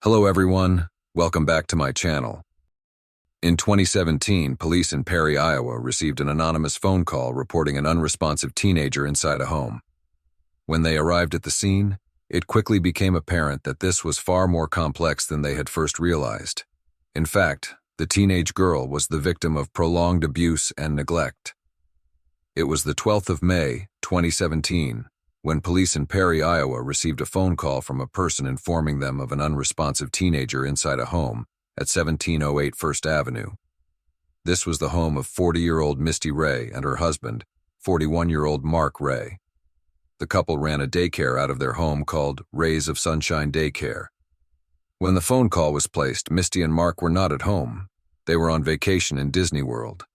Hello everyone, welcome back to my channel. In 2017, police in Perry, Iowa received an anonymous phone call reporting an unresponsive teenager inside a home. When they arrived at the scene, it quickly became apparent that this was far more complex than they had first realized. In fact, the teenage girl was the victim of prolonged abuse and neglect. It was the 12th of May, 2017, when police in Perry, Iowa received a phone call from a person informing them of an unresponsive teenager inside a home at 1708 First Avenue. This was the home of 40-year-old Misty Ray and her husband, 41-year-old Mark Ray. The couple ran a daycare out of their home called Rays of Sunshine Daycare. When the phone call was placed, Misty and Mark were not at home. They were on vacation in Disney World.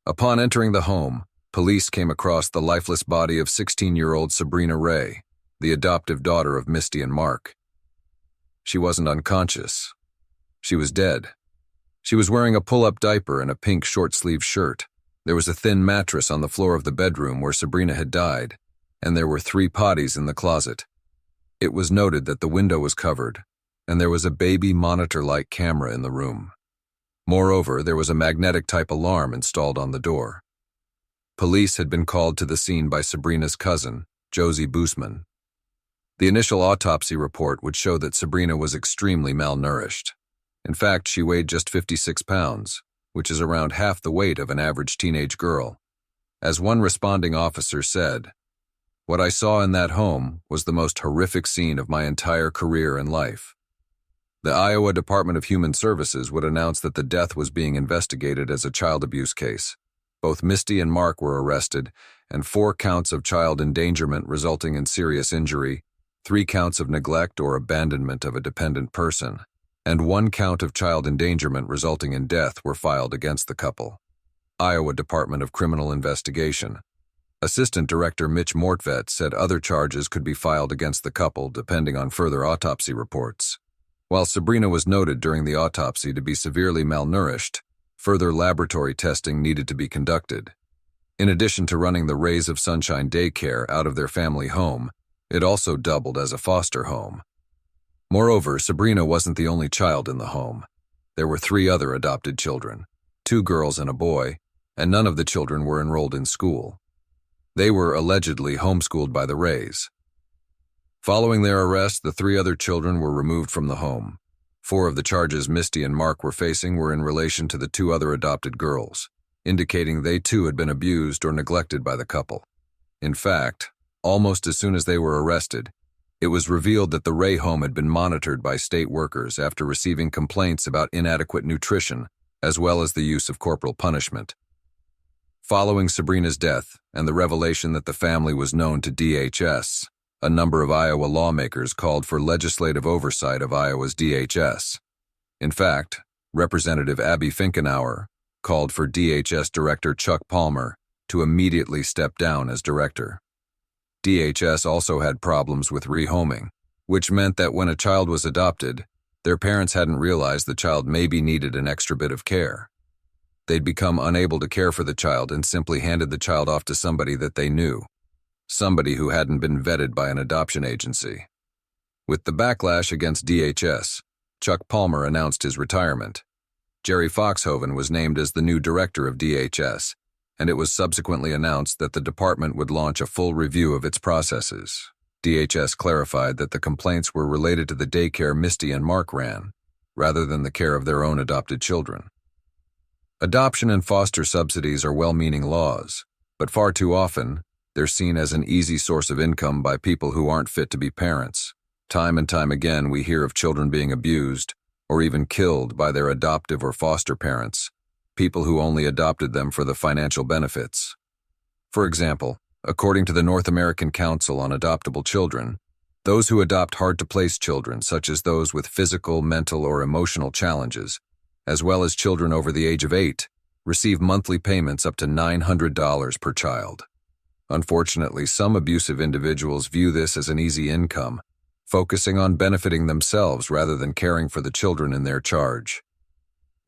Upon entering the home, police came across the lifeless body of 16-year-old Sabrina Ray, the adoptive daughter of Misty and Mark. She wasn't unconscious. She was dead. She was wearing a pull-up diaper and a pink short-sleeved shirt. There was a thin mattress on the floor of the bedroom where Sabrina had died, and there were 3 potties in the closet. It was noted that the window was covered, and there was a baby monitor-like camera in the room. Moreover, there was a magnetic-type alarm installed on the door. Police had been called to the scene by Sabrina's cousin, Josie Boosman. The initial autopsy report would show that Sabrina was extremely malnourished. In fact, she weighed just 56 pounds, which is around half the weight of an average teenage girl. As one responding officer said, "What I saw in that home was the most horrific scene of my entire career and life." The Iowa Department of Human Services would announce that the death was being investigated as a child abuse case. Both Misty and Mark were arrested, and 4 counts of child endangerment resulting in serious injury, 3 counts of neglect or abandonment of a dependent person, and 1 count of child endangerment resulting in death were filed against the couple. Iowa Department of Criminal Investigation. Assistant Director Mitch Mortvedt said other charges could be filed against the couple depending on further autopsy reports. While Sabrina was noted during the autopsy to be severely malnourished, further laboratory testing needed to be conducted. In addition to running the Rays of Sunshine Daycare out of their family home, it also doubled as a foster home. Moreover, Sabrina wasn't the only child in the home. There were 3 other adopted children, 2 girls and a boy, and none of the children were enrolled in school. They were allegedly homeschooled by the Rays. Following their arrest, the 3 other children were removed from the home. 4 of the charges Misty and Mark were facing were in relation to the 2 other adopted girls, indicating they too had been abused or neglected by the couple. In fact, almost as soon as they were arrested, it was revealed that the Ray home had been monitored by state workers after receiving complaints about inadequate nutrition, as well as the use of corporal punishment. Following Sabrina's death and the revelation that the family was known to DHS, a number of Iowa lawmakers called for legislative oversight of Iowa's DHS. In fact, Representative Abby Finkenauer called for DHS Director Chuck Palmer to immediately step down as director. DHS also had problems with rehoming, which meant that when a child was adopted, their parents hadn't realized the child maybe needed an extra bit of care. They'd become unable to care for the child and simply handed the child off to somebody that they knew, somebody who hadn't been vetted by an adoption agency. With the backlash against DHS, Chuck Palmer announced his retirement. Jerry Foxhoven was named as the new director of DHS, and it was subsequently announced that the department would launch a full review of its processes. DHS clarified that the complaints were related to the daycare Misty and Mark ran, rather than the care of their own adopted children. Adoption and foster subsidies are well-meaning laws, but far too often, they're seen as an easy source of income by people who aren't fit to be parents. Time and time again, we hear of children being abused or even killed by their adoptive or foster parents, people who only adopted them for the financial benefits. For example, according to the North American Council on Adoptable Children, those who adopt hard-to-place children, such as those with physical, mental, or emotional challenges, as well as children over the age of 8, receive monthly payments up to $900 per child. Unfortunately, some abusive individuals view this as an easy income, focusing on benefiting themselves rather than caring for the children in their charge.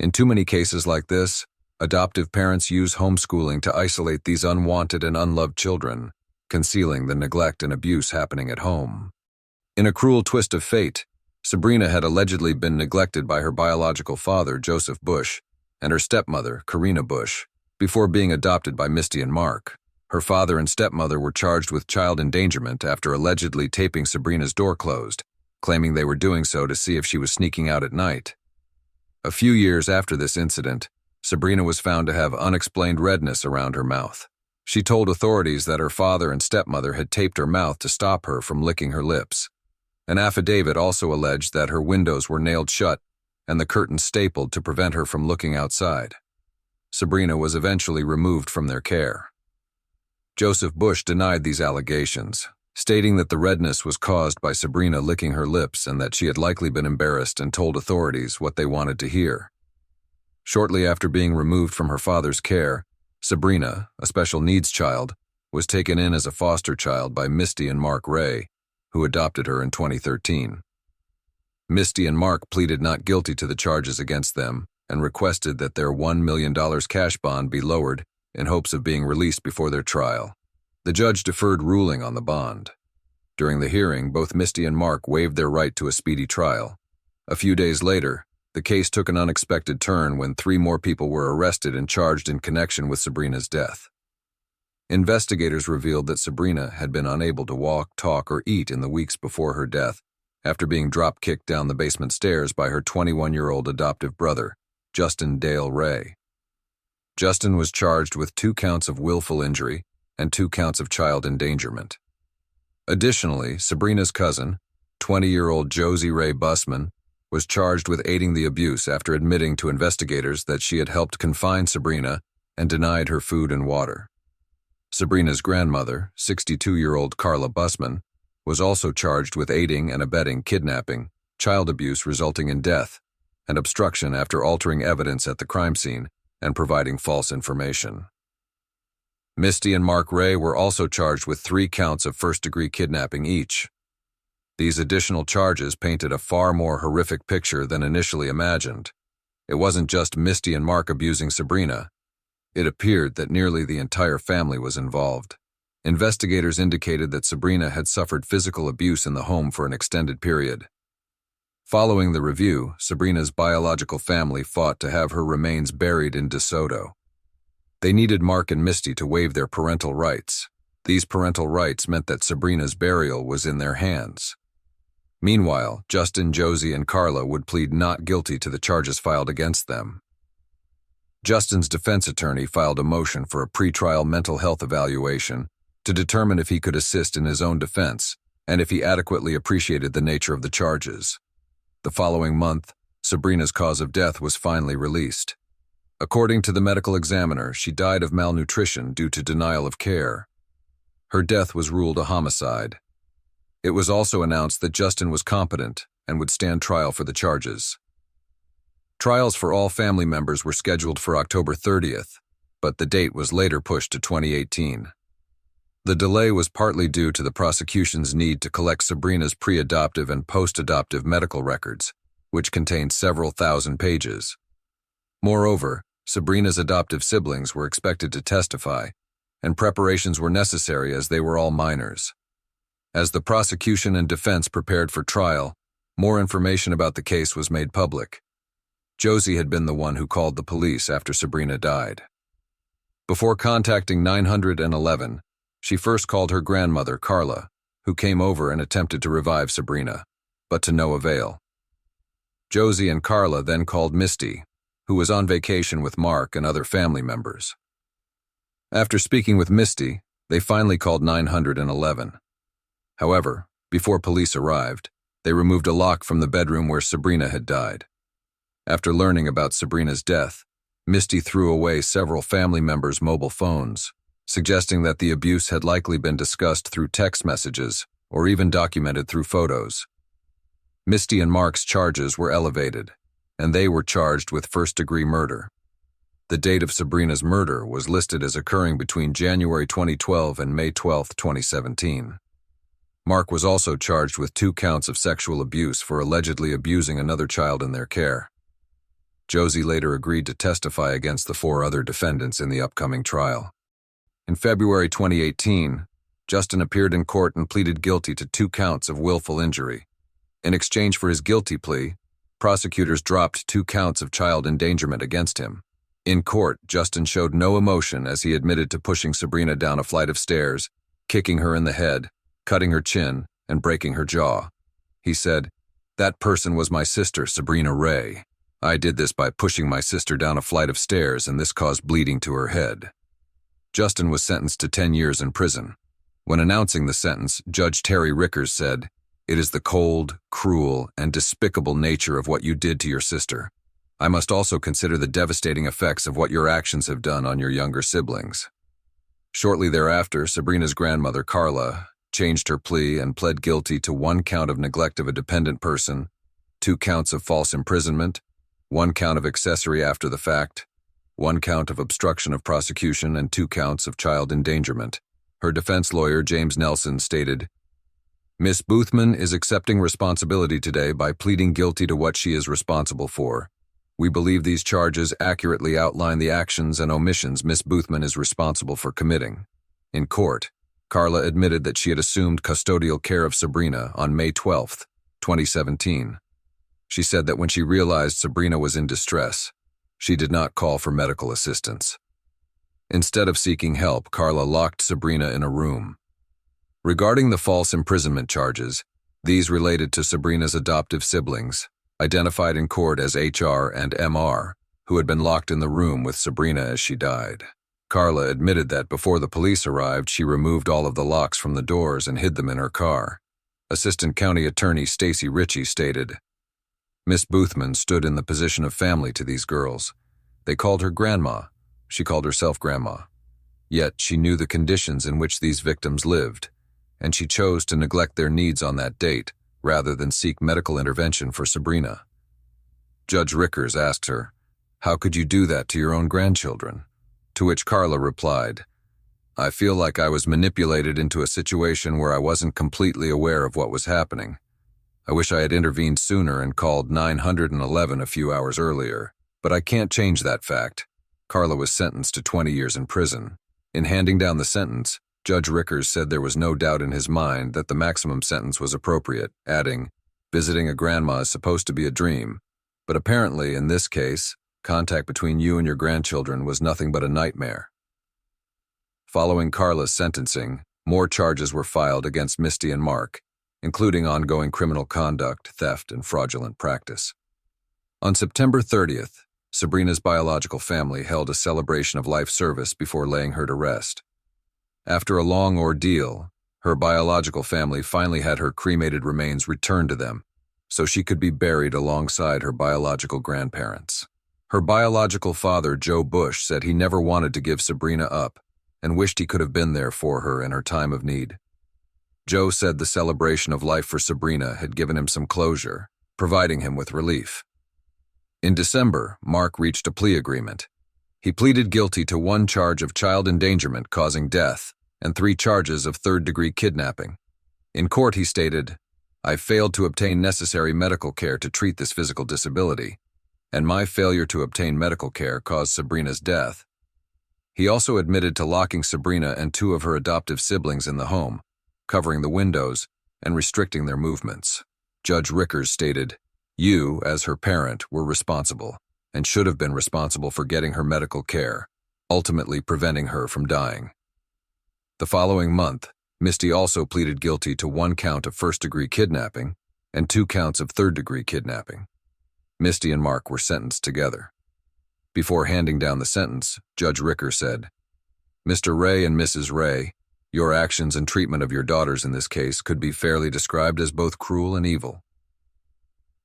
In too many cases like this, adoptive parents use homeschooling to isolate these unwanted and unloved children, concealing the neglect and abuse happening at home. In a cruel twist of fate, Sabrina had allegedly been neglected by her biological father, Joseph Bush, and her stepmother, Karina Bush, before being adopted by Misty and Mark. Her father and stepmother were charged with child endangerment after allegedly taping Sabrina's door closed, claiming they were doing so to see if she was sneaking out at night. A few years after this incident, Sabrina was found to have unexplained redness around her mouth. She told authorities that her father and stepmother had taped her mouth to stop her from licking her lips. An affidavit also alleged that her windows were nailed shut and the curtains stapled to prevent her from looking outside. Sabrina was eventually removed from their care. Joseph Bush denied these allegations, stating that the redness was caused by Sabrina licking her lips and that she had likely been embarrassed and told authorities what they wanted to hear. Shortly after being removed from her father's care, Sabrina, a special needs child, was taken in as a foster child by Misty and Mark Ray, who adopted her in 2013. Misty and Mark pleaded not guilty to the charges against them and requested that their $1 million cash bond be lowered in hopes of being released before their trial. The judge deferred ruling on the bond. During the hearing, both Misty and Mark waived their right to a speedy trial. A few days later, the case took an unexpected turn when 3 more people were arrested and charged in connection with Sabrina's death. Investigators revealed that Sabrina had been unable to walk, talk, or eat in the weeks before her death after being drop-kicked down the basement stairs by her 21-year-old adoptive brother, Justin Dale Ray. Justin was charged with 2 counts of willful injury and 2 counts of child endangerment. Additionally, Sabrina's cousin, 20-year-old Josie Ray Busman, was charged with aiding the abuse after admitting to investigators that she had helped confine Sabrina and denied her food and water. Sabrina's grandmother, 62-year-old Carla Busman, was also charged with aiding and abetting kidnapping, child abuse resulting in death, and obstruction after altering evidence at the crime scene and providing false information. Misty and Mark Ray were also charged with 3 counts of first-degree kidnapping each. These additional charges painted a far more horrific picture than initially imagined. It wasn't just Misty and Mark abusing Sabrina. It appeared that nearly the entire family was involved. Investigators indicated that Sabrina had suffered physical abuse in the home for an extended period. Following the review, Sabrina's biological family fought to have her remains buried in DeSoto. They needed Mark and Misty to waive their parental rights. These parental rights meant that Sabrina's burial was in their hands. Meanwhile, Justin, Josie, and Carla would plead not guilty to the charges filed against them. Justin's defense attorney filed a motion for a pretrial mental health evaluation to determine if he could assist in his own defense and if he adequately appreciated the nature of the charges. The following month, Sabrina's cause of death was finally released. According to the medical examiner, she died of malnutrition due to denial of care. Her death was ruled a homicide. It was also announced that Justin was competent and would stand trial for the charges. Trials for all family members were scheduled for October 30th, but the date was later pushed to 2018. The delay was partly due to the prosecution's need to collect Sabrina's pre-adoptive and post-adoptive medical records, which contained several thousand pages. Moreover, Sabrina's adoptive siblings were expected to testify, and preparations were necessary as they were all minors. As the prosecution and defense prepared for trial, more information about the case was made public. Josie had been the one who called the police after Sabrina died. Before contacting 911, she first called her grandmother, Carla, who came over and attempted to revive Sabrina, but to no avail. Josie and Carla then called Misty, who was on vacation with Mark and other family members. After speaking with Misty, they finally called 911. However, before police arrived, they removed a lock from the bedroom where Sabrina had died. After learning about Sabrina's death, Misty threw away several family members' mobile phones, suggesting that the abuse had likely been discussed through text messages or even documented through photos. Misty and Mark's charges were elevated, and they were charged with first-degree murder. The date of Sabrina's murder was listed as occurring between January 2012 and May 12, 2017. Mark was also charged with 2 counts of sexual abuse for allegedly abusing another child in their care. Josie later agreed to testify against the 4 other defendants in the upcoming trial. In February 2018, Justin appeared in court and pleaded guilty to 2 counts of willful injury. In exchange for his guilty plea, prosecutors dropped 2 counts of child endangerment against him. In court, Justin showed no emotion as he admitted to pushing Sabrina down a flight of stairs, kicking her in the head, cutting her chin, and breaking her jaw. He said, "That person was my sister, Sabrina Ray. I did this by pushing my sister down a flight of stairs, and this caused bleeding to her head." Justin was sentenced to 10 years in prison. When announcing the sentence, Judge Terry Rickers said, "It is the cold, cruel, and despicable nature of what you did to your sister. I must also consider the devastating effects of what your actions have done on your younger siblings." Shortly thereafter, Sabrina's grandmother, Carla, changed her plea and pled guilty to 1 count of neglect of a dependent person, 2 counts of false imprisonment, 1 count of accessory after the fact, 1 count of obstruction of prosecution, and 2 counts of child endangerment. Her defense lawyer, James Nelson, stated, "Miss Boothman is accepting responsibility today by pleading guilty to what she is responsible for. We believe these charges accurately outline the actions and omissions Miss Boothman is responsible for committing." In court, Carla admitted that she had assumed custodial care of Sabrina on May 12, 2017. She said that when she realized Sabrina was in distress, she did not call for medical assistance. Instead of seeking help, Carla locked Sabrina in a room. Regarding the false imprisonment charges, these related to Sabrina's adoptive siblings, identified in court as HR and MR, who had been locked in the room with Sabrina as she died. Carla admitted that before the police arrived, she removed all of the locks from the doors and hid them in her car. Assistant County Attorney Stacy Ritchie stated, "Miss Boothman stood in the position of family to these girls. They called her grandma. She called herself grandma. Yet she knew the conditions in which these victims lived, and she chose to neglect their needs on that date rather than seek medical intervention for Sabrina." Judge Rickers asked her, "How could you do that to your own grandchildren?" To which Carla replied, "I feel like I was manipulated into a situation where I wasn't completely aware of what was happening. I wish I had intervened sooner and called 911 a few hours earlier, but I can't change that fact." Carla was sentenced to 20 years in prison. In handing down the sentence, Judge Rickers said there was no doubt in his mind that the maximum sentence was appropriate, adding, "Visiting a grandma is supposed to be a dream, but apparently in this case, contact between you and your grandchildren was nothing but a nightmare." Following Carla's sentencing, more charges were filed against Misty and Mark, including ongoing criminal conduct, theft, and fraudulent practice. On September 30th, Sabrina's biological family held a celebration of life service before laying her to rest. After a long ordeal, her biological family finally had her cremated remains returned to them, so she could be buried alongside her biological grandparents. Her biological father, Joe Bush, said he never wanted to give Sabrina up and wished he could have been there for her in her time of need. Joe said the celebration of life for Sabrina had given him some closure, providing him with relief. In December, Mark reached a plea agreement. He pleaded guilty to 1 charge of child endangerment causing death and 3 charges of third-degree kidnapping. In court, he stated, "I failed to obtain necessary medical care to treat this physical disability, and my failure to obtain medical care caused Sabrina's death." He also admitted to locking Sabrina and 2 of her adoptive siblings in the home, covering the windows, and restricting their movements. Judge Rickers stated, "You, as her parent, were responsible, and should have been responsible for getting her medical care, ultimately preventing her from dying." The following month, Misty also pleaded guilty to 1 count of first-degree kidnapping and 2 counts of third-degree kidnapping. Misty and Mark were sentenced together. Before handing down the sentence, Judge Rickers said, "Mr. Ray and Mrs. Ray, your actions and treatment of your daughters in this case could be fairly described as both cruel and evil."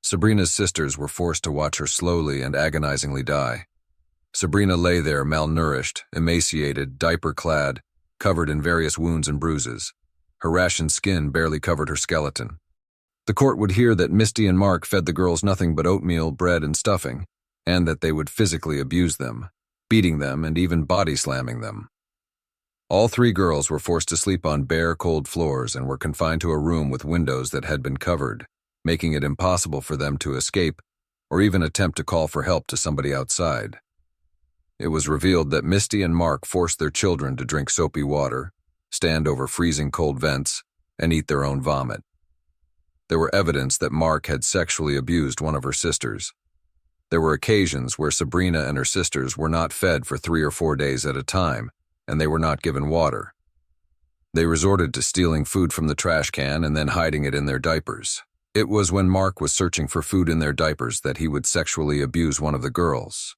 Sabrina's sisters were forced to watch her slowly and agonizingly die. Sabrina lay there malnourished, emaciated, diaper-clad, covered in various wounds and bruises. Her rationed skin barely covered her skeleton. The court would hear that Misty and Mark fed the girls nothing but oatmeal, bread, and stuffing, and that they would physically abuse them, beating them and even body-slamming them. All 3 girls were forced to sleep on bare, cold floors and were confined to a room with windows that had been covered, making it impossible for them to escape or even attempt to call for help to somebody outside. It was revealed that Misty and Mark forced their children to drink soapy water, stand over freezing cold vents, and eat their own vomit. There were evidence that Mark had sexually abused one of her sisters. There were occasions where Sabrina and her sisters were not fed for 3 or 4 days at a time, and they were not given water. They resorted to stealing food from the trash can and then hiding it in their diapers. It was when Mark was searching for food in their diapers that he would sexually abuse one of the girls.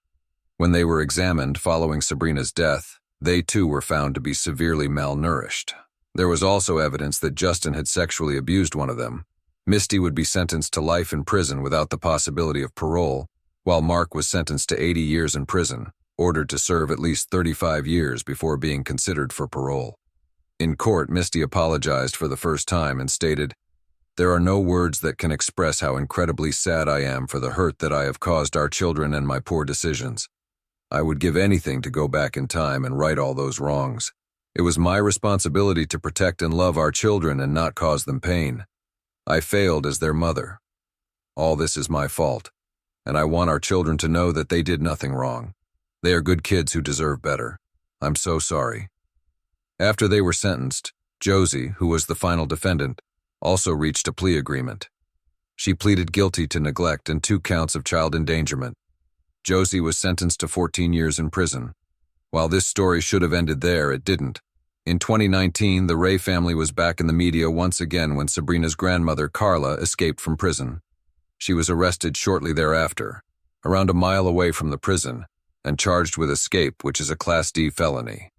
When they were examined following Sabrina's death, they too were found to be severely malnourished. There was also evidence that Justin had sexually abused one of them. Misty would be sentenced to life in prison without the possibility of parole, while Mark was sentenced to 80 years in prison, ordered to serve at least 35 years before being considered for parole. In court, Misty apologized for the first time and stated, "There are no words that can express how incredibly sad I am for the hurt that I have caused our children and my poor decisions. I would give anything to go back in time and right all those wrongs. It was my responsibility to protect and love our children and not cause them pain. I failed as their mother. All this is my fault, and I want our children to know that they did nothing wrong. They are good kids who deserve better. I'm so sorry." After they were sentenced, Josie, who was the final defendant, also reached a plea agreement. She pleaded guilty to neglect and 2 counts of child endangerment. Josie was sentenced to 14 years in prison. While this story should have ended there, it didn't. In 2019, the Ray family was back in the media once again when Sabrina's grandmother, Carla, escaped from prison. She was arrested shortly thereafter, around a mile away from the prison, and charged with escape, which is a Class D felony.